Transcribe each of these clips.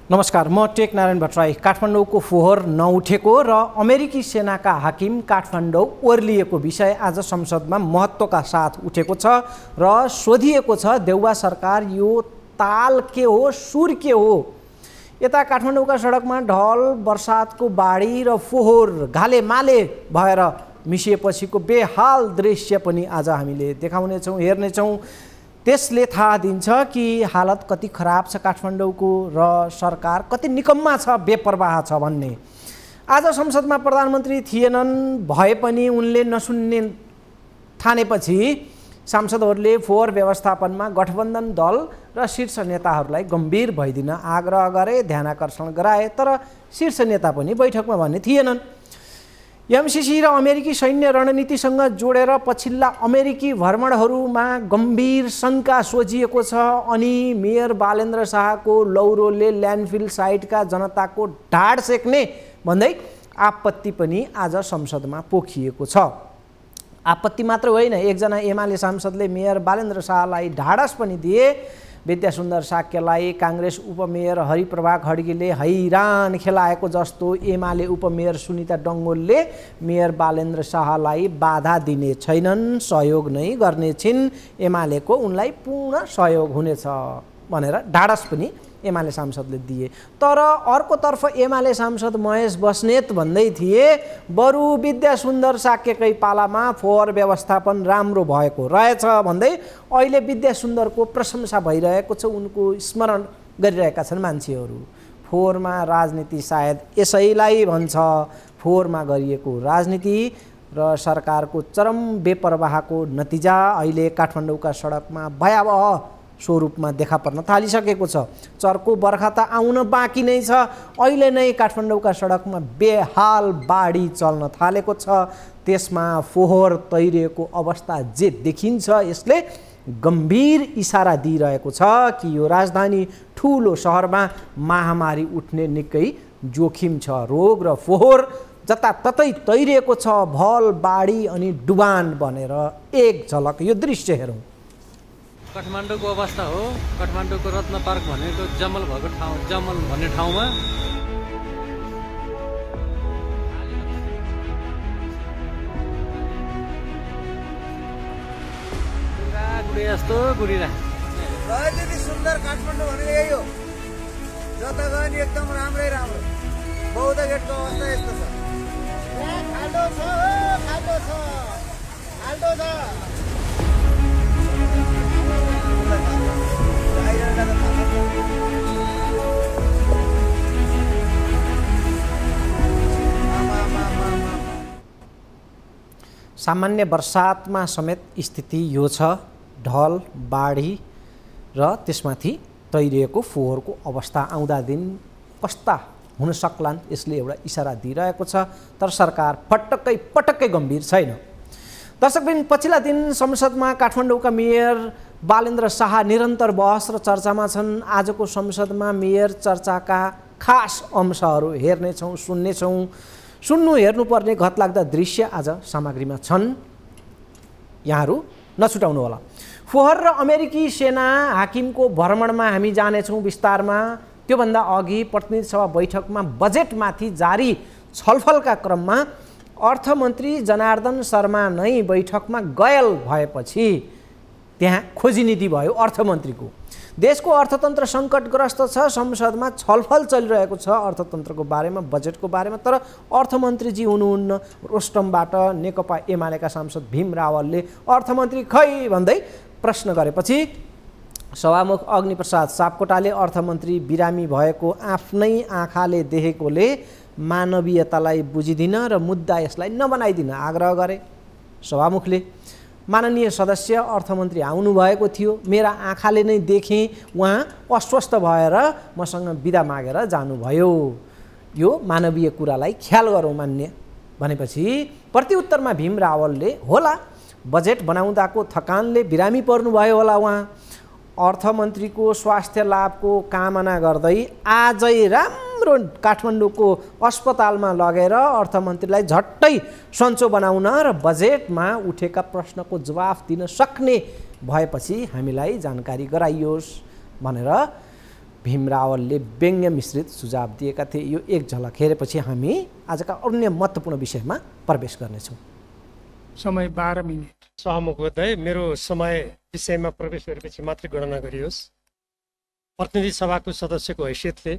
नमस्कार, म टेक नारायण भट्टराई। काठमाडौँको फोहोर नउठेको र अमेरिकी सेनाका हाकिम काठमाडौँ ओर्लिएको विषय आज संसदमा महत्त्वका साथ उठेको छ र सोधिएको छ, देउवा सरकार यो ताल के हो, सुर के हो? यता काठमाडौँका सडकमा ढल, बर्सातको बाढी र फोहोर घालेमाले भएर मिसिएपछिको बेहाल दृश्य पनि आज हामीले देखाउनेछौँ, हेर्नेछौँ। त्यसले थाहा दिन्छ कि हालत कति खराब छ काठमाडौँको र सरकार कति निकम्मा छ, बेपरवाह छ भन्ने। आज संसदमा प्रधानमन्त्री थिएनन् भए पनि उनले नसुन्ने ठानेपछि सांसदहरूले फोहोर व्यवस्थापनमा गठबन्धन दल र शीर्ष नेताहरूलाई गम्भीर भइदिन आग्रह गरे, ध्यानाकर्षण गराए, तर शीर्ष नेता पनि बैठकमा भन्ने थिएनन्। एमसीसी र अमेरिकी सैन्य रणनीतिसँग जोडेर पछिल्ला अमेरिकी भ्रमणहरूमा गम्भीर शङ्का सोझिएको छ अनि मेयर बालेन्द्र शाहको लौरोले ल्यान्डफिल साइटका जनताको ढाड सेक्ने भन्दै आपत्ति पनि आज संसदमा पोखिएको छ। आपत्ति मात्र होइन, एकजना एमाले सांसदले मेयर बालेन्द्र शाहलाई ढाडस पनि दिए। विद्यासुन्दर साक्यलाई काङ्ग्रेस उपमेयर हरिप्रभा खड्गीले हैरान खेलाएको जस्तो एमाले उपमेयर सुनिता डङ्गोलले मेयर बालेन्द्र शाहलाई बाधा दिने छैनन्, सहयोग नै गर्नेछिन्, एमालेको उनलाई पूर्ण सहयोग हुनेछ भनेर ढाडस पनि एमाले सांसदले दिए। तर अर्कोतर्फ एमाले सांसद महेश बस्नेत भन्दै थिए, बरु विद्यासुन्दर साक्यकै पालामा फोहोर व्यवस्थापन राम्रो भएको रहेछ भन्दै अहिले विद्यासुन्दरको प्रशंसा भइरहेको छ, उनको स्मरण गरिरहेका छन् मान्छेहरू। फोहोरमा राजनीति सायद यसैलाई भन्छ, फोहोरमा गरिएको राजनीति र सरकारको चरम बेपरवाहको नतिजा अहिले काठमाडौँका सडकमा भयावह स्वरूपमा देखा पर्न थालिसकेको छ। चर्को बर्खा त आउन बाँकी नै छ, अहिले नै काठमाडौँका सडकमा बेहाल बाढी चल्न थालेको छ। त्यसमा फोहोर तैरिएको अवस्था जे देखिन्छ, यसले गम्भीर इसारा दिइरहेको छ कि यो राजधानी ठुलो सहरमा महामारी उठ्ने निकै जोखिम छ। रोग र फोहोर जताततै तैरिएको छ, भल बाढी अनि डुबान बनेर एक झलक यो दृश्य हेरौँ। काठमाडौँको अवस्था हो। काठमाडौँको रत्न पार्क भनेको जमल भएको ठाउँ, जमल भन्ने ठाउँमा गुडी जस्तो गुडिरा त्यति सुन्दर काठमाडौँ भनेको यही हो। जता गयो नि एकदम राम्रै राम्रो। बौद्ध गेटको अवस्था यस्तो छ, खाल्डो छ, खाल्डो छ, खाल्डो छ। सामान्य वर्षातमा समेत स्थिति यो छ, ढल, बाढी र त्यसमाथि तैरिएको फोहोरको अवस्था आउँदा दिन कस्ता हुन सक्लान्, यसले एउटा इसारा दिइरहेको छ। तर सरकार पटक्कै गम्भीर छैन। दर्शकबिन, पछिल्ला दिन संसदमा काठमाडौँका मेयर बालेन्द्र शाह निरन्तर बहस र चर्चामा छन्। आजको संसदमा मेयर चर्चाका खास अंशहरू हेर्नेछौँ, सुन्नेछौँ। हेर्नुपर्ने घतलाग्दा दृश्य आज सामग्रीमा छन्, यहाँहरू नछुटाउनुहोला। फोहोर र अमेरिकी सेना हाकिमको भ्रमणमा हामी जानेछौँ विस्तारमा। त्योभन्दा अघि प्रतिनिधि सभा बैठकमा बजेटमाथि जारी छलफलका क्रममा अर्थमन्त्री जनार्दन शर्मा नै बैठकमा गयल भएपछि त्यहाँ खोजिनीति भयो अर्थमन्त्रीको। देशको अर्थतन्त्र सङ्कटग्रस्त छ, संसदमा छलफल चलिरहेको छ अर्थतन्त्रको बारेमा, बजेटको बारेमा। तर अर्थमन्त्रीजी हुनुहुन्न। रोस्टमबाट नेकपा एमालेका सांसद भीम रावलले अर्थमन्त्री खै भन्दै प्रश्न गरेपछि सभामुख अग्निप्रसाद सापकोटाले अर्थमन्त्री बिरामी भएको आफ्नै आँखाले देखेकोले मानवीयतालाई बुझिदिन र मुद्दा यसलाई नबनाइदिन आग्रह गरे। सभामुखले, माननीय सदस्य अर्थमन्त्री आउनुभएको थियो, मेरा आँखाले नै देखेँ, उहाँ अस्वस्थ भएर मसँग बिदा मागेर जानुभयो, यो मानवीय कुरालाई ख्याल गरौँ मान्य भनेपछि प्रत्युत्तरमा भीम रावलले, होला बजेट बनाउँदाको थकानले बिरामी पर्नुभयो होला उहाँ, अर्थमन्त्रीको स्वास्थ्य लाभको कामना गर्दै आजै राम्रो काठमाडौँको अस्पतालमा लगेर अर्थमन्त्रीलाई झट्टै सन्चो बनाउन र बजेटमा उठेका प्रश्नको जवाफ दिन सक्ने भएपछि हामीलाई जानकारी गराइयोस् भनेर भीम रावलले व्यङ्ग्य मिश्रित सुझाव दिएका थिए। यो एक झलक हेरेपछि हामी आजका अन्य महत्त्वपूर्ण विषयमा प्रवेश गर्नेछौँ। समय 12 मिनेट। सहमुख हुँदै मेरो समय विषयमा प्रवेश गरेपछि मात्रै गणना गरियोस्। प्रतिनिधि सभाको सदस्यको हैसियतले,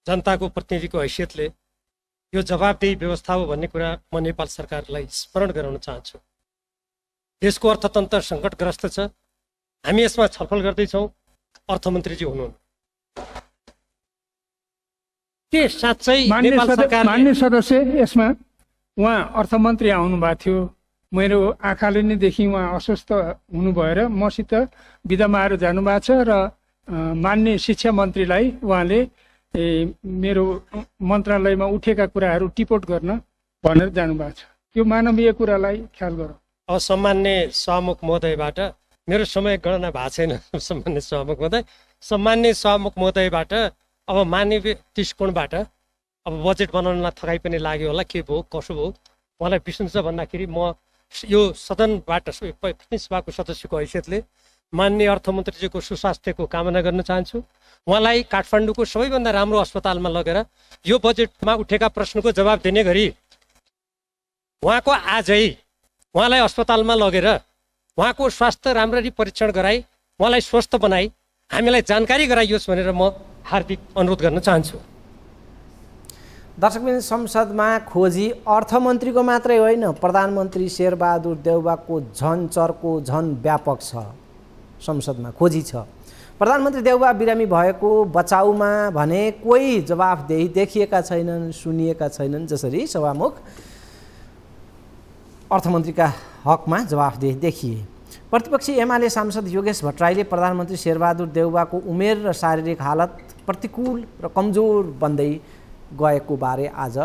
जनताको प्रतिनिधिको हैसियतले यो जवाबदेही व्यवस्था हो भन्ने कुरा म नेपाल सरकारलाई स्मरण गराउन चाहन्छु। देशको अर्थतन्त्र सङ्कटग्रस्त छ। हामी यसमा छलफल गर्दैछौँ। अर्थमन्त्रीजी हुनुहुन्न के साँच्चै नेपाल सरकार मान्य सदस्य यसमा उहाँ अर्थमन्त्री आउनु भएको थियो। मेरो आँखाले नै देखि उहाँ अस्वस्थ हुनु भएर मसित बिदामा आएर जानुभएको छ र मान्य शिक्षा मन्त्रीलाई उहाँले मेरो मन्त्रालयमा उठेका कुराहरू टिपोट गर्न भनेर जानुभएको छ। यो मानवीय कुरालाई ख्याल गरौँ। अब सम्मान्य सहमुख महोदयबाट मेरो समय गणना भएको छैन। सम्मान्य सहमुख महोदय, सम्मान्य सहमुख महोदयबाट अब मानवीय दृष्टिकोणबाट अब बजेट बनाउनलाई थकाइ पनि लाग्यो होला, के भयो कसो भयो उहाँलाई बिर्सिन्छ भन्दाखेरि म यो सदनबाट प्रतिनिधि सभाको सदस्यको हैसियतले माननीय अर्थमन्त्रीजीको सुस्वास्थ्यको कामना गर्न चाहन्छु। उहाँलाई काठमाडौँको सबैभन्दा राम्रो अस्पतालमा लगेर यो बजेटमा उठेका प्रश्नको जवाब दिने गरी उहाँको आजै उहाँलाई अस्पतालमा लगेर उहाँको स्वास्थ्य राम्ररी परीक्षण गराई उहाँलाई स्वस्थ बनाई हामीलाई जानकारी गराइयोस् भनेर म हार्दिक अनुरोध गर्न चाहन्छु। दर्शकबिन, संसदमा खोजी अर्थमन्त्रीको मात्रै होइन, प्रधानमन्त्री शेरबहादुर देउवाको झन चर्को झन व्यापक छ। संसदमा खोजी छ। प्रधानमन्त्री देउवा बिरामी भएको बचाउमा भने कोही जवाफदेही देखिएका छैनन्, सुनिएका छैनन्। जसरी सभामुख अर्थमन्त्रीका हकमा जवाफदेही देखिए। प्रतिपक्षी एमाले सांसद योगेश भट्टराईले प्रधानमन्त्री शेरबहादुर देउवाको उमेर र शारीरिक हालत प्रतिकूल र कमजोर बन्दै गएको बारे आज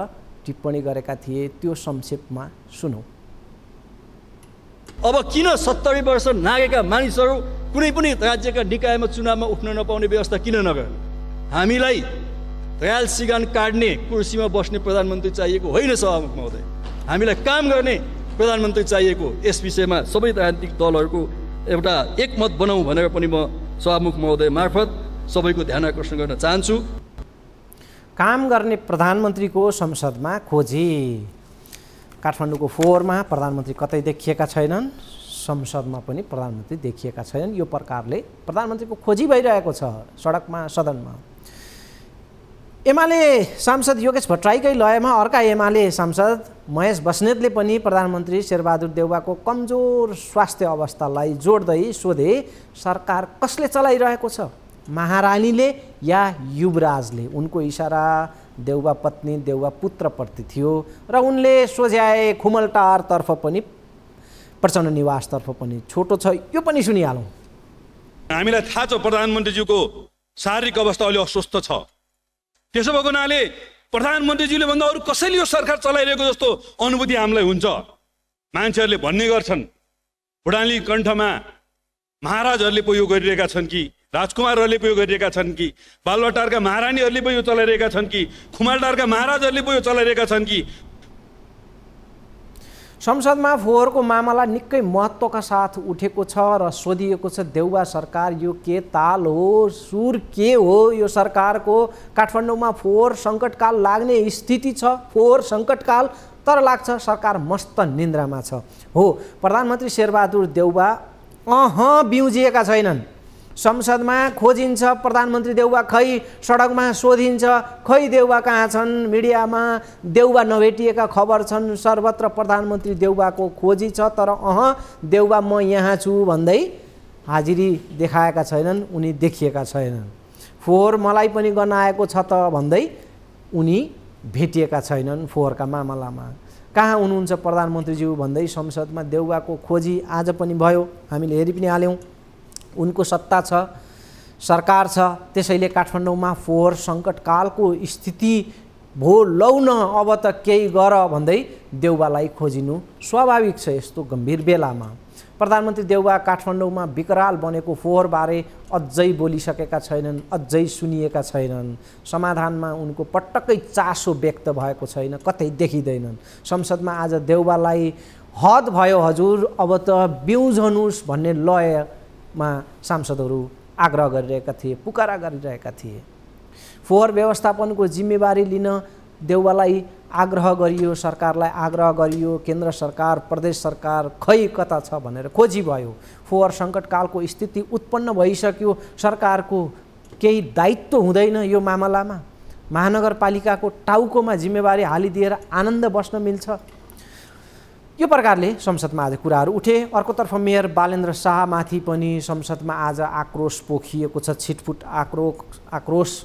टिप्पणी गरेका थिए। त्यो संक्षेपमा सुनौँ। अब किन 70 वर्ष नागेका मानिसहरू कुनै पनि राज्यका निकायमा चुनावमा उठ्न नपाउने व्यवस्था किन नगर्ने? हामीलाई दयाल सिगान काट्ने कुर्सीमा बस्ने प्रधानमन्त्री चाहिएको होइन सभामुख महोदय। हामीलाई काम गर्ने प्रधानमन्त्री चाहिएको। यस विषयमा सबै राजनीतिक दलहरूको एउटा एकमत बनाऊ भनेर पनि म सभामुख महोदय मार्फत सबैको ध्यान आकर्षण गर्न चाहन्छु। काम गर्ने प्रधानमन्त्रीको संसदमा खोजी। काठमाडौँको फोहोरमा प्रधानमन्त्री कतै देखिएका छैनन्, संसदमा पनि प्रधानमन्त्री देखिएका छैनन्। यो प्रकारले प्रधानमन्त्रीको खोजी भइरहेको छ सडकमा, सदनमा। एमाले सांसद योगेश भट्टराईकै लयमा अर्का एमाले सांसद महेश बस्नेतले पनि प्रधानमन्त्री शेरबहादुर देउवाको कमजोर स्वास्थ्य अवस्थालाई जोड्दै सोधे, सरकार कसले चलाइरहेको छ, महारानीले या युवराजले? उनको इसारा देउवा पत्नी देउवा पुत्रप्रति थियो र उनले सोझ्याए खुमलटारतर्फ पनि प्रचण्ड निवासतर्फ पनि छोटो छ। यो पनि सुनिहालौँ। हामीलाई थाहा छ प्रधानमन्त्रीज्यूको शारीरिक अवस्था अलि अस्वस्थ छ। त्यसो भएको हुनाले प्रधानमन्त्रीज्यूले भन्दा अरू कसैले यो सरकार चलाइरहेको जस्तो अनुभूति हामीलाई हुन्छ। मान्छेहरूले भन्ने गर्छन् बुढानी कण्ठमा महाराजहरूले पो यो गरिरहेका छन् कि, राजकुमारहरूले पो यो गरिरहेका छन् कि, बालुवाटारका महारानीहरूले पो यो चलाइरहेका छन् कि, खुमालटारका महाराजहरूले पो यो चलाइरहेका छन् कि। संसदमा फोहोरको मामला निकै महत्त्वका साथ उठेको छ र सोधिएको छ, देउवा सरकार यो के ताल हो, सुर के हो यो सरकारको? काठमाडौँमा फोहोर सङ्कटकाल लाग्ने स्थिति छ, फोहोर सङ्कटकाल, तर लाग्छ सरकार मस्त निन्द्रामा छ। हो, प्रधानमन्त्री शेरबहादुर देउवा बिउजिएका छैनन्। संसदमा खोजिन्छ प्रधानमन्त्री देउवा, खै सडकमा सोधिन्छ खै देउवा कहाँ छन्, मिडियामा देउवा नभेटिएका खबर छन्, सर्वत्र प्रधानमन्त्री देउवाको खोजी छ, तर देउवा म यहाँ छु भन्दै हाजिरी देखाएका छैनन्, उनी देखिएका छैनन्। फोहोर मलाई पनि गर्न आएको छ त भन्दै उनी भेटिएका छैनन्। फोहोरका मामलामा कहाँ हुनुहुन्छ प्रधानमन्त्रीज्यू भन्दै संसदमा देउवाको खोजी आज पनि भयो, हामीले हेरि पनि हाल्यौँ। उनको सत्ता छ, सरकार छ, त्यसैले काठमाडौँमा फोहोर सङ्कटकालको स्थिति भो लौ न, अब त केही गर भन्दै देउवालाई खोजिनु स्वाभाविक छ। यस्तो गम्भीर बेलामा प्रधानमन्त्री देउवा काठमाडौँमा विकराल बनेको फोहोरबारे अझै बोलिसकेका छैनन्, अझै सुनिएका छैनन्। समाधानमा उनको पटक्कै चासो व्यक्त भएको छैन, कतै देखिँदैनन्। संसदमा आज देउवालाई हद भयो हजुर, अब त बिउजनुस् भन्ने लयमा सांसदहरू आग्रह गरिरहेका थिए, पुकारा गरिरहेका थिए। फोहोर व्यवस्थापनको जिम्मेवारी लिन देउवालाई आग्रह गरियो, सरकारलाई आग्रह गरियो, केन्द्र सरकार, प्रदेश सरकार खै कता छ भनेर खोजी भयो। फोहोर सङ्कटकालको स्थिति उत्पन्न भइसक्यो, सरकारको केही दायित्व हुँदैन यो मामलामा, महानगरपालिकाको टाउकोमा जिम्मेवारी हालिदिएर आनन्द बस्न मिल्छ। यो प्रकारले संसदमा आज कुराहरू उठे। अर्कोतर्फ मेयर बालेन्द्र शाहमाथि पनि संसदमा आज आक्रोश पोखिएको छ, छिटफुट आक्रोश।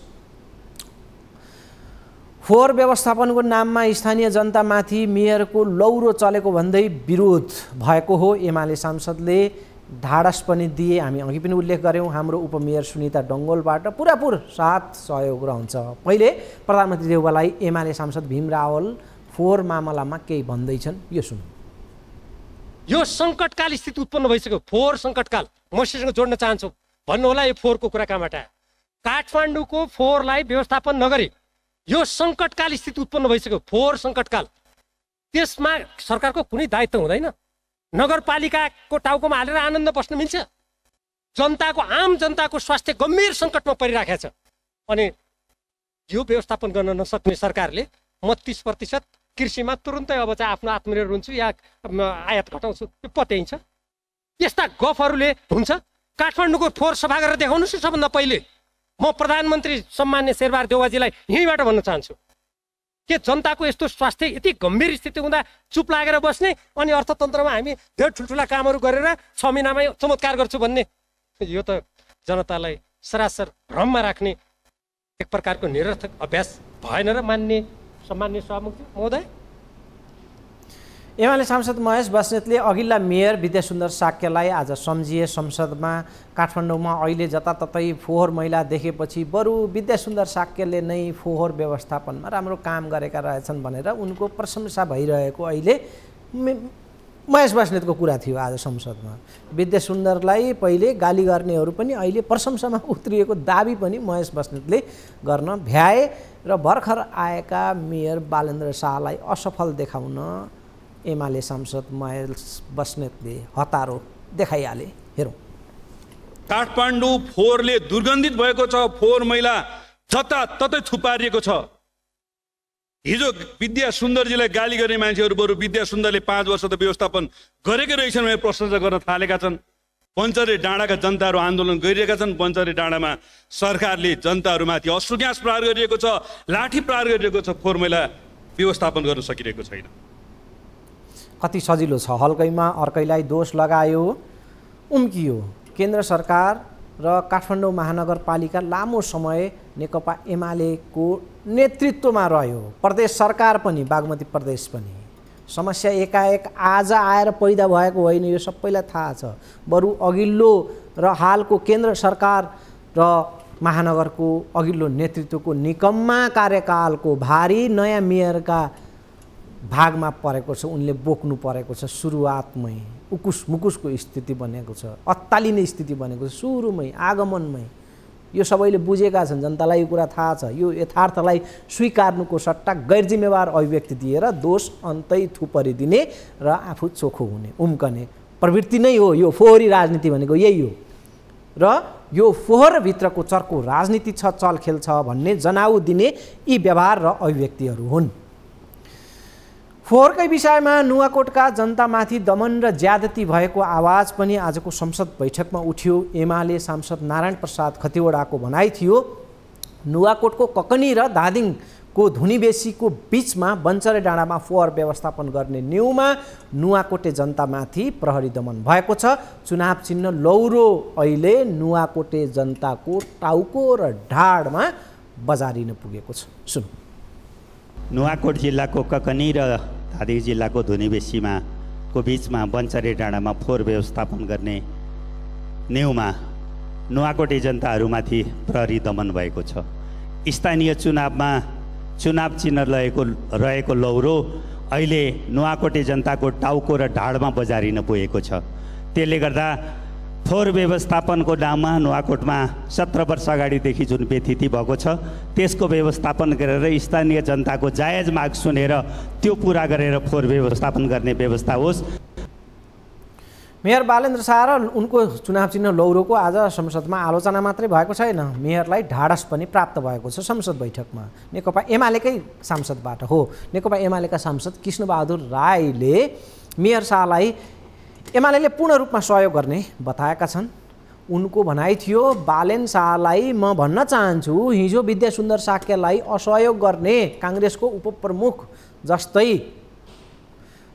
फोहोर व्यवस्थापनको नाममा स्थानीय जनतामाथि मेयरको लौरो चलेको भन्दै विरोध भएको हो। एमाले सांसदले ढाडस पनि दिए। हामी अघि पनि उल्लेख गऱ्यौँ, हाम्रो उपमेयर सुनिता डङ्गोलबाट पुरापुर साथ सहयोग रहन्छ। पहिले प्रधानमन्त्री देउवालाई एमाले सांसद भीम रावल फोहोर मामलामा केही भन्दैछन्, यो सुनौँ। यो सङ्कटकाल स्थिति उत्पन्न भइसक्यो, फोहोर सङ्कटकाल। मसँग जोड्न चाहन्छु, भन्नु होला यो फोहोरको कुरा कहाँबाट आयो? काठमाडौँको फोहोरलाई व्यवस्थापन नगरी यो सङ्कटकाल स्थिति उत्पन्न भइसक्यो, फोहोर सङ्कटकाल। त्यसमा सरकारको कुनै दायित्व हुँदैन। नगरपालिकाको टाउकोमा हालेर आनन्द बस्न मिल्छ? जनताको, आम जनताको स्वास्थ्य गम्भीर सङ्कटमा परिराखेको छ। अनि यो व्यवस्थापन गर्न नसक्ने सरकारले म 30% कृषिमा तुरुन्तै अब चाहिँ आफ्नो आत्मनिर्भर हुन्छु या आयात घटाउँछु, यो पत्याइन्छ? यस्ता गफहरूले हुन्छ? काठमाडौँको फोहोर सफा गरेर देखाउनुहोस् न सबभन्दा पहिले। म प्रधानमन्त्री सम्मान्य शेरबहादुर देउवाजीलाई यहीँबाट भन्न चाहन्छु के जनताको यस्तो स्वास्थ्य यति गम्भीर स्थिति हुँदा चुप लागेर बस्ने अनि अर्थतन्त्रमा हामी धेरै ठुल्ठुला कामहरू गरेर 6 महिनामै चमत्कार गर्छु भन्ने, यो त जनतालाई सरासर भ्रममा राख्ने एक प्रकारको निरर्थक अभ्यास भएन र मान्य सम्मान्य सभामुख महोदय? एमाले सांसद महेश बस्नेतले अघिल्ला मेयर विद्यासुन्दर साक्यलाई आज सम्झिए। संसदमा काठमाडौँमा अहिले जताततै फोहोर मैला देखेपछि बरु विद्यासुन्दर साक्यले नै फोहोर व्यवस्थापनमा राम्रो काम गरेका रहेछन् भनेर उनको प्रशंसा भइरहेको अहिले महेश बस्नेतको कुरा थियो आज संसदमा। विद्यासुन्दरलाई पहिले गाली गर्नेहरू पनि अहिले प्रशंसामा उत्रिएको दाबी पनि महेश बस्नेतले गर्न भ्याए र भर्खर आएका मेयर बालेन्द्र शाहलाई असफल देखाउन एमाले सांसद महेश बस्नेतले हतारो देखाइहाले। हेरौँ। काठमाडौँ फोहोरले दुर्गन्धित भएको छ, फोहोर मैला जताततै थुपारिएको छ। हिजो विद्या सुन्दरजीलाई गाली गर्ने मान्छेहरू बरु विद्या सुन्दरले 5 वर्ष त व्यवस्थापन गरेकै रहेछन् भनेर प्रशंसा गर्न थालेका छन्। पञ्चरे डाँडाका जनताहरू आन्दोलन गरिरहेका छन्। पञ्चरे डाँडामा सरकारले जनताहरूमाथि अश्रु ग्यास प्रहार गरिएको छ, लाठी प्रहार गरिरहेको छ, फोहोर मैला व्यवस्थापन गर्न सकिरहेको छैन। कति सजिलो छ, हल्कैमा अर्कैलाई दोष लगायो, उम्कियो। केन्द्र सरकार र काठमाडौँ महानगरपालिका लामो समय नेकपा एमालेको नेतृत्वमा रह्यो। प्रदेश सरकार पनि, बागमती प्रदेश पनि। समस्या एकाएक आज आएर पैदा भएको होइन, यो सबैलाई थाहा छ। बरु अघिल्लो र हालको केन्द्र सरकार र महानगरको अघिल्लो नेतृत्वको निकम्मा कार्यकालको भारी नयाँ मेयरका भागमा परेको छ, उनले बोक्नु परेको छ। सुरुवातमै उकुस मुकुसको स्थिति बनेको छ, अत्तालिने स्थिति बनेको छ सुरुमै, आगमनमै। यो सबैले बुझेका छन्, जनतालाई यो कुरा थाहा छ। यो यथार्थलाई स्वीकार्नुको सट्टा गैर जिम्मेवार अभिव्यक्ति दिएर दोष अन्तै थुपरिदिने र आफू चोखो हुने, उम्कने प्रवृत्ति नै हो यो फोहोरी राजनीति भनेको, यही हो। र यो फोहोरभित्रको चर्को राजनीति छ, चलखेल छ भन्ने जनाउ दिने यी व्यवहार र अभिव्यक्तिहरू हुन्। फोहोरकै विषयमा नुवाकोटका जनतामाथि दमन र ज्यादती भएको आवाज पनि आजको संसद बैठकमा उठ्यो। एमाले सांसद नारायण प्रसाद खतिवडाको भनाइ थियो, नुवाकोटको ककनी र धादिङको धुनीबेसीको बीचमा बन्चरे डाँडामा फोहोर व्यवस्थापन गर्ने न्यूमा नुवाकोटे जनतामाथि प्रहरी दमन भएको छ। चुनाव चिन्ह लौरो अहिले नुवाकोटे जनताको टाउको र ढाडमा बजारिन पुगेको छ। सुन। नुवाकोट जिल्लाको ककनी र धादिङ जिल्लाको धुनीबेसीमा को बीचमा बन्चरे डाँडामा फोहोर व्यवस्थापन गर्ने न्यूमा नुवाकोटे जनताहरूमाथि प्रहरी दमन भएको छ। स्थानीय चुनावमा चुनाव चिन्ह रहेको लौरो अहिले नुवाकोटे जनताको टाउको र ढाडमा बजारिन पुगेको छ। त्यसले गर्दा फोहोर व्यवस्थापनको नाममा नुवाकोटमा 17 वर्ष अगाडिदेखि जुन व्यथिति भएको छ त्यसको व्यवस्थापन गरेर स्थानीय जनताको जायज माग सुनेर त्यो पुरा गरेर फोहोर व्यवस्थापन गर्ने व्यवस्था होस्। मेयर बालेन्द्र शाह र उनको चुनाव चिन्ह लौरोको आज संसदमा आलोचना मात्रै भएको छैन, मेयरलाई ढाडस पनि प्राप्त भएको छ संसद बैठकमा। नेकपा एमालेकै सांसदबाट हो, नेकपा एमालेका सांसद कृष्णबहादुर राईले मेयर शाहलाई एमाले पूर्ण रूपमा सहयोग गर्ने बताएका छन्। उनको भनाइ थियो, बालेन शाहलाई म भन्न चाहन्छु, हिजो विद्यासुन्दर साक्यलाई असहयोग गर्ने काङ्ग्रेसको उपप्रमुख जस्तै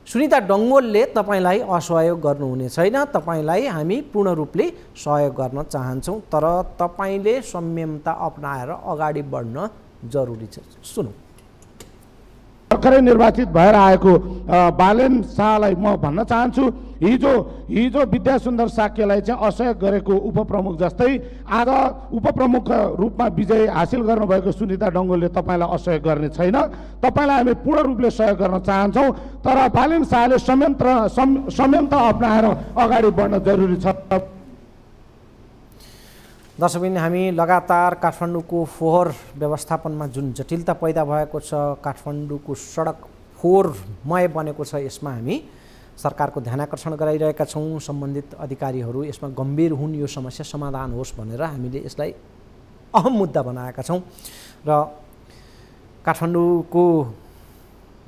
सुनिता डङ्गोलले तपाईँलाई असहयोग गर्नुहुने छैन, तपाईँलाई हामी पूर्ण रूपले सहयोग गर्न चाहन्छौँ, तर तपाईँले संयमता अपनाएर अगाडि बढ्न जरुरी छ। सुनौ। भर्खरै निर्वाचित भएर आएको बालेन शाहलाई म भन्न चाहन्छु, हिजो विद्यासुन्दर साक्यलाई चाहिँ असहयोग गरेको उपप्रमुख जस्तै आज उपप्रमुख रूपमा विजय हासिल गर्नुभएको सुनिता डङ्गोलले तपाईँलाई असहयोग गर्ने छैन, तपाईँलाई हामी पूर्ण रूपले सहयोग गर्न चाहन्छौँ, तर बालेन शाहले संयमता अपनाएर अगाडि बढ्न जरुरी छ। दर्शकबिन, हामी लगातार काठमाडौँको फोहोर व्यवस्थापनमा जुन जटिलता पैदा भएको छ, काठमाडौँको सडक फोहोरमय बनेको छ, यसमा हामी सरकारको ध्यानाकर्षण गराइरहेका छौँ। सम्बन्धित अधिकारीहरू यसमा गम्भीर हुन्, यो समस्या समाधान होस् भनेर हामीले यसलाई अहम मुद्दा बनाएका छौँ। र काठमाडौँको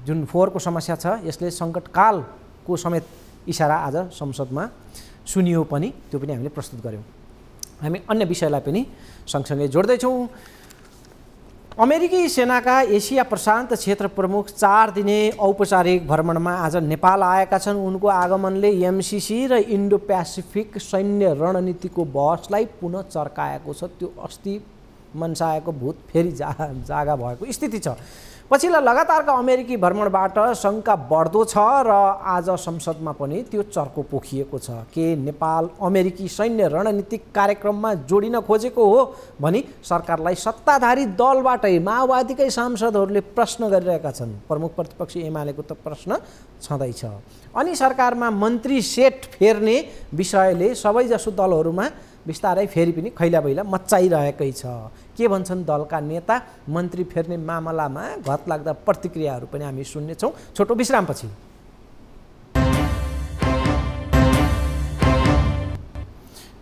जुन फोहोरको समस्या छ, यसले सङ्कटकालको समेत इसारा आज संसदमा सुनियो पनि, त्यो पनि हामीले प्रस्तुत गऱ्यौँ। हामी अन्य विषयलाई पनि सँगसँगै जोड्दैछौँ। अमेरिकी सेनाका एसिया प्रशान्त क्षेत्र प्रमुख 4 दिने औपचारिक भ्रमणमा आज नेपाल आएका छन्। उनको आगमनले एमसिसी र इन्डो पेसिफिक सैन्य रणनीतिको बहसलाई पुनः चर्काएको छ। त्यो अस्ति मनसाएको भूत फेरि जागा भएको स्थिति छ। पछिल्ला लगातारका अमेरिकी भ्रमणबाट शङ्का बढ्दो छ र आज संसदमा पनि त्यो चर्को पोखिएको छ। के नेपाल अमेरिकी सैन्य रणनीतिक कार्यक्रममा जोडिन खोजेको हो भनी सरकारलाई सत्ताधारी दलबाटै माओवादीकै सांसदहरूले प्रश्न गरिरहेका छन्। प्रमुख प्रतिपक्षी एमालेको त प्रश्न छँदैछ। अनि सरकारमा मन्त्री सेट फेर्ने विषयले सबैजसो दलहरूमा बिस्तारै फेरि पनि खैलाबैला मच्चाइरहेकै छ। के भन्छन् दलका नेता मन्त्री फेर्ने मामलामा? घतलाग्दा प्रतिक्रियाहरू पनि हामी सुन्नेछौँ छोटो विश्रामपछि।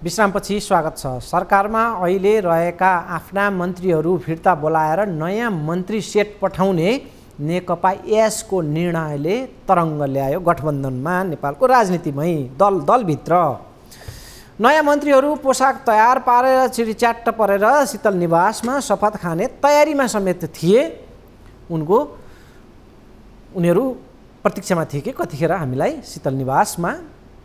विश्रामपछि स्वागत छ। सरकारमा अहिले रहेका आफ्ना मन्त्रीहरू फिर्ता बोलाएर नयाँ मन्त्री सेट पठाउने नेकपा एसको निर्णयले तरङ्ग ल्यायो गठबन्धनमा, नेपालको राजनीतिमै दलभित्र। नयाँ मन्त्रीहरू पोसाक तयार पारेर चिरीच्याट्ट परेर शीतल निवासमा शपथ खाने तयारीमा समेत थिए। उनीहरू प्रतीक्षामा थिए कि कतिखेर हामीलाई शीतल निवासमा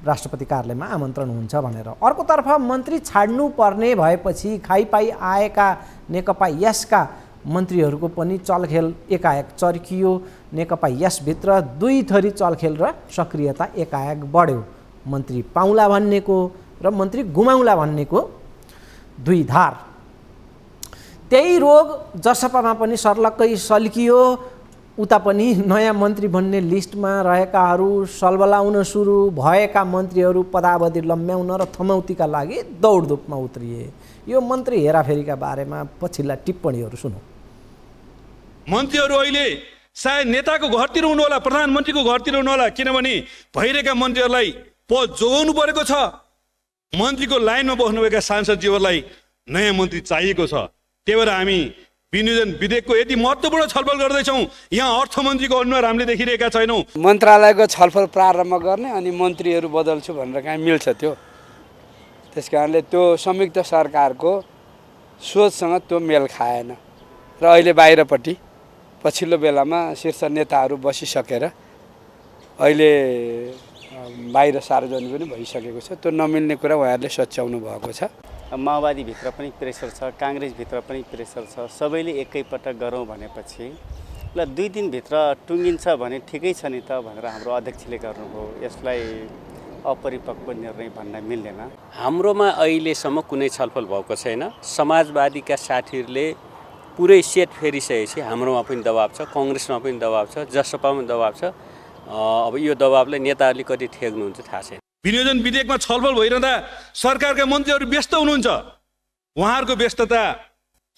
राष्ट्रपति कार्यालयमा आमन्त्रण हुन्छ भनेर। अर्कोतर्फ मन्त्री छाड्नु पर्ने भएपछि खाइपाई आएका नेकपा यसका मन्त्रीहरूको पनि चलखेल एकाएक चर्कियो। नेकपा यसभित्र दुई थरी चलखेल र सक्रियता एकाएक बढ्यो। मन्त्री पाउला भन्नेको र मन्त्री गुमाउला भन्नेको दुई धार। त्यही रोग जसपामा पनि सर्लक्कै सल्कियो। उता पनि नयाँ मन्त्री भन्ने लिस्टमा रहेकाहरू सलबलाउन सुरु भएका मन्त्रीहरू पदावधि लम्ब्याउन र थमौतीका लागि दौडधुपमा उत्रिए। यो मन्त्री हेराफेरीका बारेमा पछिल्ला टिप्पणीहरू सुनौ। मन्त्रीहरू अहिले सायद नेताको घरतिर हुनु होला, प्रधानमन्त्रीको घरतिर हुनु होला, किनभने भइरहेका मन्त्रीहरूलाई पद जोगाउनु परेको छ। मन्त्रीको लाइनमा बस्नुभएका सांसदजीहरूलाई नयाँ मन्त्री चाहिएको छ। त्यही भएर हामी विनियोजन विधेयकको यति महत्त्वपूर्ण छलफल गर्दैछौँ। यहाँ अर्थमन्त्रीको अनुहार हामीले देखिरहेका छैनौँ। मन्त्रालयको छलफल प्रारम्भ गर्ने अनि मन्त्रीहरू बदल्छु भनेर कहाँ मिल्छ त्यो? त्यस कारणले त्यो संयुक्त सरकारको सोचसँग त्यो मेल खाएन र अहिले बाहिरपट्टि पछिल्लो बेलामा शीर्ष नेताहरू बसिसकेर अहिले बाहिर सार्वजनिक पनि भइसकेको छ। त्यो नमिल्ने कुरा उहाँहरूले सच्याउनु भएको छ। माओवादीभित्र पनि प्रेसर छ, काङ्ग्रेसभित्र पनि प्रेसर छ। सबैले एकैपटक गरौँ भनेपछि ल 2 दिनभित्र टुङ्गिन्छ भने ठिकै छ नि त भनेर हाम्रो अध्यक्षले गर्नुभयो। यसलाई अपरिपक्व निर्णय भन्न मिल्दैन। हाम्रोमा अहिलेसम्म कुनै छलफल भएको छैन। समाजवादीका साथीहरूले पुरै सेट फेरिसकेपछि हाम्रोमा पनि दबाब छ, कङ्ग्रेसमा पनि दबाब छ, जसपामा दबाब छ। अब यो दबाबलाई नेताहरूले कति ठेक्नुहुन्छ थाहा छैन। विनियोजन विधेयकमा छलफल भइरहँदा सरकारका मन्त्रीहरू व्यस्त हुनुहुन्छ। उहाँहरूको व्यस्तता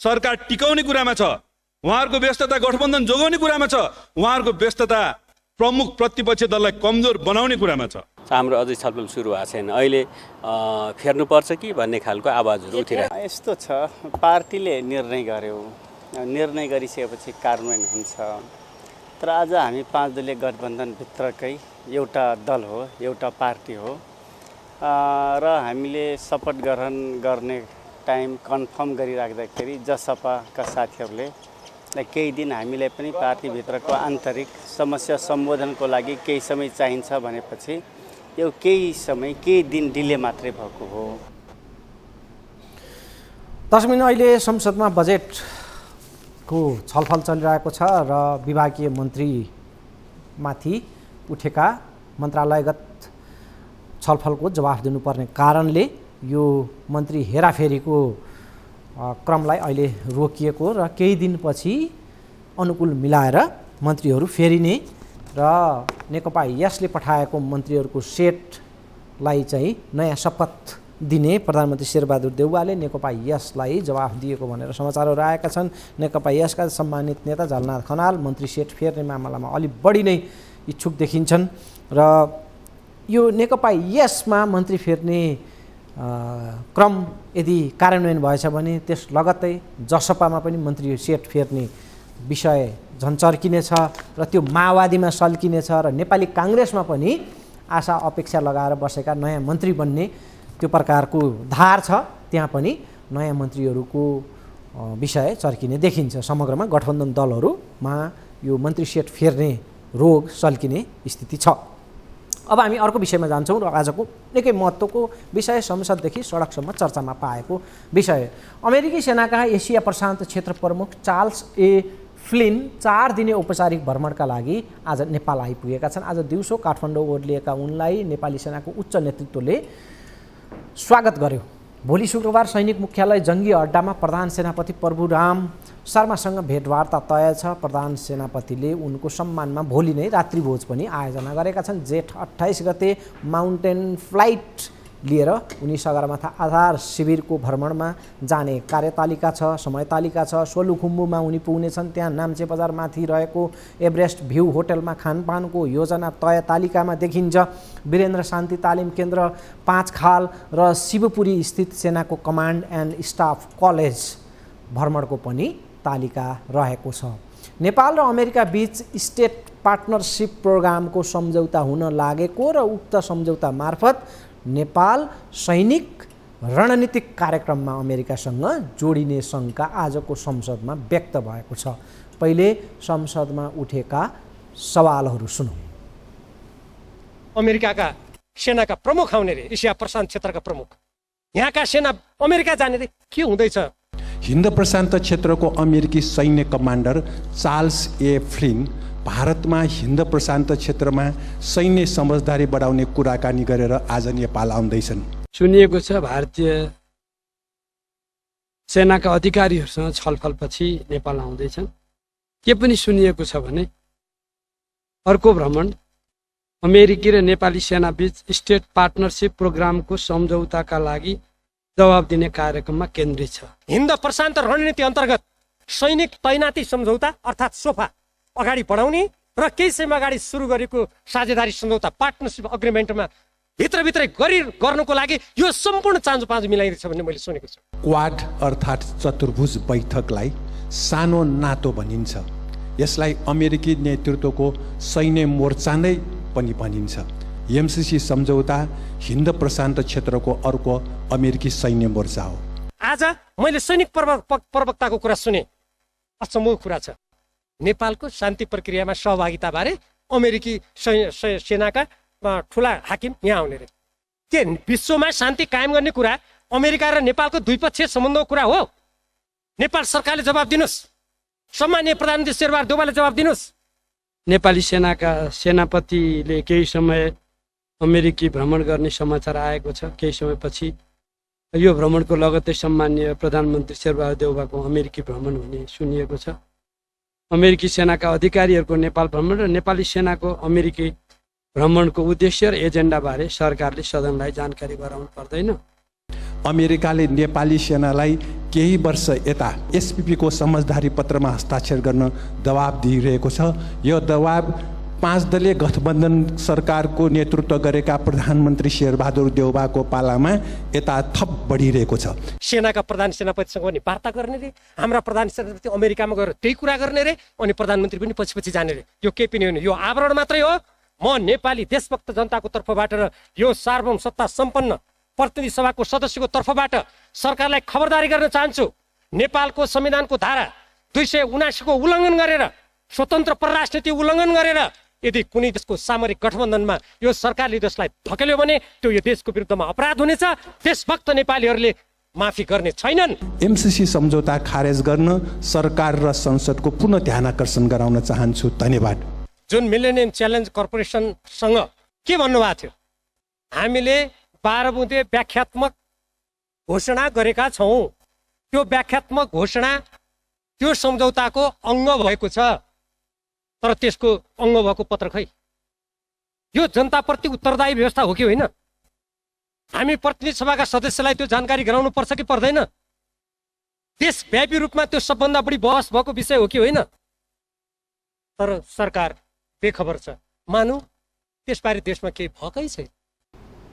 सरकार टिकाउने कुरामा छ, उहाँहरूको व्यस्तता गठबन्धन जोगाउने कुरामा छ, उहाँहरूको व्यस्तता प्रमुख प्रतिपक्षी दललाई कमजोर बनाउने कुरामा छ। हाम्रो अझै छलफल सुरु भएको छैन। अहिले फेर्नुपर्छ कि भन्ने खालको आवाजहरू उठिरहेको। यस्तो छ, पार्टीले निर्णय गर्यो, निर्णय गरिसकेपछि कार्यान्वयन हुन्छ। तर आज हामी 5 दलीय गठबन्धनभित्रकै एउटा दल हो, एउटा पार्टी हो र हामीले शपथ ग्रहण गर्ने टाइम कन्फर्म गरिराख्दाखेरि जसपाका साथीहरूले केही दिन हामीलाई पनि पार्टीभित्रको आन्तरिक समस्या सम्बोधनको लागि केही समय चाहिन्छ भनेपछि यो केही समय, केही दिन डिले मात्रै भएको हो। दर्शक अहिले संसदमा बजेटको छलफल चलिरहेको छ र विभागीय मन्त्रीमाथि उठेका मन्त्रालयगत छलफलको जवाफ दिनुपर्ने कारणले यो मन्त्री हेराफेरीको क्रमलाई अहिले रोकिएको र केही दिनपछि अनुकूल मिलाएर मन्त्रीहरू फेरिने र नेकपा यसले पठाएको मन्त्रीहरूको सेटलाई चाहिँ नयाँ शपथ दिने प्रधानमन्त्री शेरबहादुर देउवाले नेकपा यसलाई जवाफ दिएको भनेर समाचारहरू आएका छन्। नेकपा यसका सम्मानित नेता झलनाथ खनाल मन्त्री सेट फेर्ने मामलामा अलि बढी नै इच्छुक देखिन्छन् र यो नेकपा यसमा मन्त्री फेर्ने क्रम यदि कार्यान्वयन भएछ भने त्यस लगत्तै जसपामा पनि मन्त्री सेट फेर्ने विषय झन् चर्किनेछ र त्यो माओवादीमा सल्किनेछ र नेपाली काङ्ग्रेसमा पनि आशा अपेक्षा लगाएर बसेका नयाँ मन्त्री बन्ने त्यो प्रकारको धार छ। त्यहाँ पनि नयाँ मन्त्रीहरूको विषय चर्किने देखिन्छ। समग्रमा गठबन्धन दलहरूमा यो मन्त्री सेट फेर्ने रोग सल्किने स्थिति छ। अब हामी अर्को विषयमा जान्छौँ र आजको निकै महत्त्वको विषय संसददेखि सडकसम्म चर्चामा पाएको विषय अमेरिकी सेनाका एसिया प्रशान्त क्षेत्र प्रमुख चार्ल्स ए फ्लिन 4 दिने औपचारिक भ्रमणका लागि आज नेपाल आइपुगेका छन्। आज दिउँसो काठमाडौँ ओर्लिएका उनलाई नेपाली सेनाको उच्च नेतृत्वले स्वागत गर्यो। भोलि शुक्रबार सैनिक मुख्यालय जङ्गी अड्डामा प्रधान सेनापति प्रभुराम शर्मासँग भेटवार्ता तय छ। प्रधान सेनापतिले उनको सम्मानमा भोलि नै रात्रिभोज पनि आयोजना गरेका छन्। जेठ 28 गते माउन्टेन फ्लाइट लिएर उनी सगरमाथा आधार शिविरको भ्रमणमा जाने कार्यतालिका छ, समयतालिका छ। सोलुखुम्बुमा उनी पुग्नेछन्। त्यहाँ नाम्चे बजारमाथि रहेको एभरेस्ट भ्यू होटलमा खानपानको योजना तय तालिकामा देखिन्छ। वीरेन्द्र शान्ति तालिम केन्द्र 5 खाल र शिवपुरी स्थित सेनाको कमान्ड एन्ड स्टाफ कलेज भ्रमणको पनि तालिका रहेको छ। नेपाल र अमेरिका बीच स्टेट पार्टनरसिप प्रोग्रामको सम्झौता हुन लागेको र उक्त सम्झौता मार्फत नेपाल सैनिक रणनीतिक कार्यक्रममा अमेरिकासँग जोडिने शङ्का आजको संसदमा व्यक्त भएको छ। पहिले संसदमा उठेका सवालहरू सुनौँ। अमेरिकाका सेनाका प्रमुख आउने रे, एसिया प्रशान्त क्षेत्रका प्रमुख, यहाँका सेना अमेरिका जाने रे, के हुँदैछ? हिन्द प्रशान्त क्षेत्रको अमेरिकी सैन्य कमान्डर चार्ल्स ए फ्लिन भारतमा हिन्द प्रशान्त क्षेत्रमा सैन्य समझदारी बढाउने कुराकानी गरेर आज नेपाल आउँदैछन्। सुनिएको छ भारतीय सेनाका अधिकारीहरूसँग छलफलपछि नेपाल आउँदैछन्। के पनि सुनिएको छ भने अर्को भ्रमण अमेरिकी र नेपाली सेना बीच स्टेट पार्टनरसिप प्रोग्रामको सम्झौताका लागि जवाब दिने कार्यक्रममा केन्द्रित छ। हिन्द प्रशान्त रणनीति अन्तर्गत सैनिक तैनाती सम्झौता अर्थात् सोफा अगाडि बढाउने र केही समय अगाडि सुरु गरेको साझेदारी सम्झौता पार्टनरसिप अग्रिमेन्टमा भित्रभित्रै गर्नको लागि यो सम्पूर्ण चाँजो पाँजो मिलाइरहेछ भन्ने मैले सुनेको छु। क्वाड अर्थात् चतुर्भुज बैठकलाई सानो नातो भनिन्छ। यसलाई अमेरिकी नेतृत्वको सैन्य मोर्चा नै पनि भनिन्छ। एमसीसी सम्झौता हिन्द प्रशान्त क्षेत्रको अर्को अमेरिकी सैन्य मोर्चा हो। आज मैले सैनिक प्रवक्ताको कुरा सुने, अचम्मको कुरा छ। नेपालको शान्ति प्रक्रियामा सहभागिताबारे अमेरिकी सेनाका ठुला हाकिम यहाँ आउने रे। के विश्वमा शान्ति कायम गर्ने कुरा अमेरिका र नेपालको द्विपक्षीय सम्बन्धको कुरा हो? नेपाल सरकारले जवाब दिनुहोस्। सम्माननीय प्रधानमन्त्री शेरबहादुर देउवाले जवाब दिनुहोस्। नेपाली सेनाका सेनापतिले केही समय अमेरिकी भ्रमण गर्ने समाचार आएको छ। केही समयपछि यो भ्रमणको लगत्तै सम्माननीय प्रधानमन्त्री शेरबहादुर देउवाको अमेरिकी भ्रमण हुने सुनिएको छ। अमेरिकी सेनाका अधिकारीहरूको नेपाल भ्रमण र नेपाली सेनाको अमेरिकी भ्रमणको उद्देश्य र एजेन्डाबारे सरकारले सदनलाई जानकारी गराउनु पर्दैन। अमेरिकाले नेपाली सेनालाई केही वर्ष यता एसपीपीको समझदारी पत्रमा हस्ताक्षर गर्न दबाब दिइरहेको छ। यो दबाब 5 दलीय गठबन्धन सरकारको नेतृत्व गरेका प्रधानमन्त्री शेरबहादुर देउवाको पालामा यता थप बढिरहेको छ। सेनाका प्रधान सेनापतिसँग पनि वार्ता गर्ने रे, हाम्रा प्रधान सेनापति अमेरिकामा गएर त्यही कुरा गर्ने रे, अनि प्रधानमन्त्री पनि पछि जाने रे। यो केही पनि होइन, यो आवरण मात्रै हो। म नेपाली देशभक्त जनताको तर्फबाट र यो सार्वभौम सत्ता सम्पन्न प्रतिनिधि सभाको सदस्यको तर्फबाट सरकारलाई खबरदारी गर्न चाहन्छु। नेपालको संविधानको धारा 279 को उल्लङ्घन गरेर, स्वतन्त्र परराष्ट्र नीति उल्लङ्घन गरेर यदि कुनै देशको सामरिक गठबन्धनमा यो सरकारले देशलाई धकेल्यो भने त्यो यो देशको विरुद्धमा अपराध हुनेछ। देशभक्त नेपालीहरूले माफी गर्ने छैनन्। एमसीसी सम्झौता खारेज गर्न सरकार र संसदको पुनः ध्यान आकर्षण गराउन चाहन्छु। धन्यवाद। जुन मिलेनियम च्यालेन्ज कर्पोरेसनसँग के भन्नुभएको थियो, हामीले 12 बुँदे व्याख्यात्मक घोषणा गरेका छौँ। त्यो व्याख्यात्मक घोषणा त्यो सम्झौताको अङ्ग भएको छ, तर त्यसको अङ्ग भएको पत्र खै। यो जनताप्रति उत्तरदायी व्यवस्था हो कि होइन? हामी प्रतिनिधि सभाका सदस्यलाई त्यो जानकारी गराउनु पर्छ कि पर्दैन? देशव्यापी रूपमा त्यो सबभन्दा बढी बहस भएको विषय हो कि होइन? तर सरकार बेखबर छ। मानौ त्यसबारे देशमा केही भएकै छैन।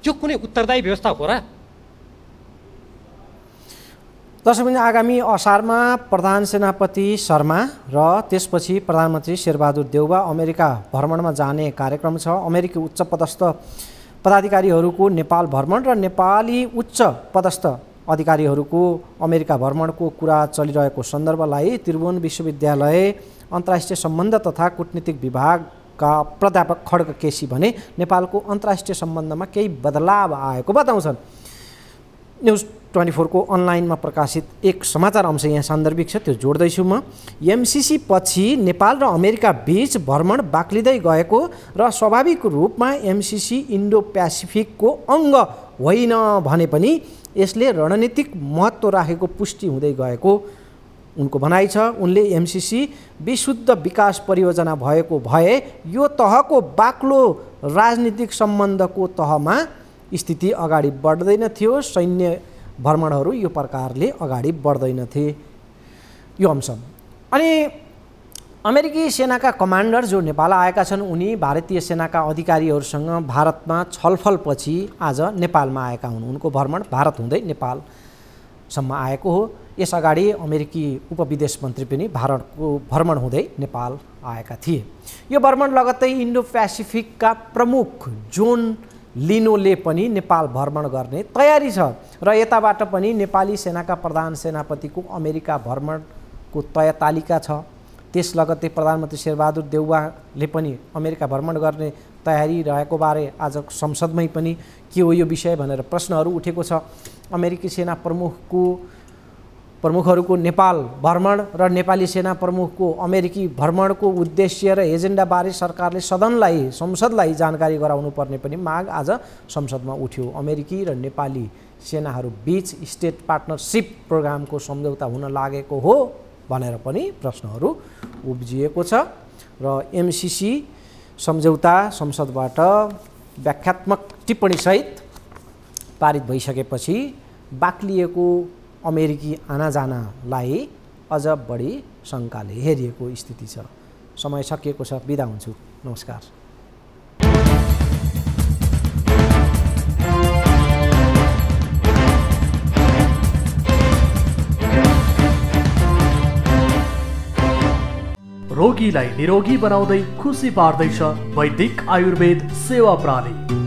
यो कुनै उत्तरदायी व्यवस्था हो र? दर्शकवृन्द, आगामी असारमा प्रधान सेनापति शर्मा र त्यसपछि प्रधानमन्त्री शेरबहादुर देउवा अमेरिका भ्रमणमा जाने कार्यक्रम छ। अमेरिकी उच्च पदस्थ पदाधिकारीहरूको नेपाल भ्रमण र नेपाली उच्च पदस्थ अधिकारीहरूको अमेरिका भ्रमणको कुरा चलिरहेको सन्दर्भलाई त्रिभुवन विश्वविद्यालय अन्तर्राष्ट्रिय सम्बन्ध तथा कूटनीतिक विभागका प्राध्यापक खड्ग केसी भने नेपालको अन्तर्राष्ट्रिय सम्बन्धमा केही बदलाव आएको बताउँछन्। न्युज 24 को अनलाइनमा प्रकाशित एक समाचार अंश यहाँ सान्दर्भिक छ, त्यो जोड्दैछु म। एमसीसी पछि नेपाल र अमेरिका बीच भ्रमण बाक्लिँदै गएको र स्वाभाविक रूपमा एमसीसी इन्डो प्यासिफिकको अङ्ग होइन भने पनि यसले रणनीतिक महत्त्व राखेको पुष्टि हुँदै गएको उनको भनाइ छ। उनले एमसीसी विशुद्ध विकास परियोजना भएको भए यो तहको बाक्लो राजनीतिक सम्बन्धको तहमा स्थिति अगाडि बढ्दैन थियो। सैन्य भ्रमणहरू यो प्रकारले अगाडि बढ्दैनथे। यो अंश। अनि अमेरिकी सेनाका कमान्डर जो नेपाल आएका छन् उनी भारतीय सेनाका अधिकारीहरूसँग भारतमा छलफलपछि आज नेपालमा आएका हुन्। उनको भ्रमण भारत हुँदै नेपालसम्म आएको हो। यसअगाडि अमेरिकी उपविदेश मन्त्री पनि भारतको भ्रमण हुँदै नेपाल आएका थिए। यो भ्रमण लगत्तै इन्डो प्यासिफिकका प्रमुख जोन लिनोले पनि नेपाल भ्रमण गर्ने तयारी छ र यताबाट पनि नेपाली सेनाका प्रधान सेनापतिको अमेरिका भ्रमणको तय तालिका छ। त्यस लगत्तै प्रधानमन्त्री शेरबहादुर देउवाले पनि अमेरिका भ्रमण गर्ने तयारी रहेको बारे आज संसदमै पनि के हो यो विषय भनेर प्रश्नहरू उठेको छ। अमेरिकी सेना प्रमुखहरूको नेपाल भ्रमण र नेपाली सेना प्रमुखको अमेरिकी भ्रमणको उद्देश्य र एजेन्डाबारे सरकारले संसदलाई जानकारी गराउनु पर्ने पनि माग आज संसदमा उठ्यो। अमेरिकी र नेपाली सेनाहरू बीच स्टेट पार्टनरसिप प्रोग्रामको सम्झौता हुन लागेको हो भनेर पनि प्रश्नहरू उब्जिएको छ र एमसीसी सम्झौता संसदबाट व्याख्यात्मक टिप्पणीसहित पारित भइसकेपछि बाक्लिएको अमेरिकी आनाजानालाई अझ बढी शङ्काले हेरिएको स्थिति छ। समय सकिएको छ, बिदा हुन्छु, नमस्कार। रोगीलाई निरोगी बनाउँदै खुसी पार्दैछ वैदिक आयुर्वेद सेवा प्रणाली।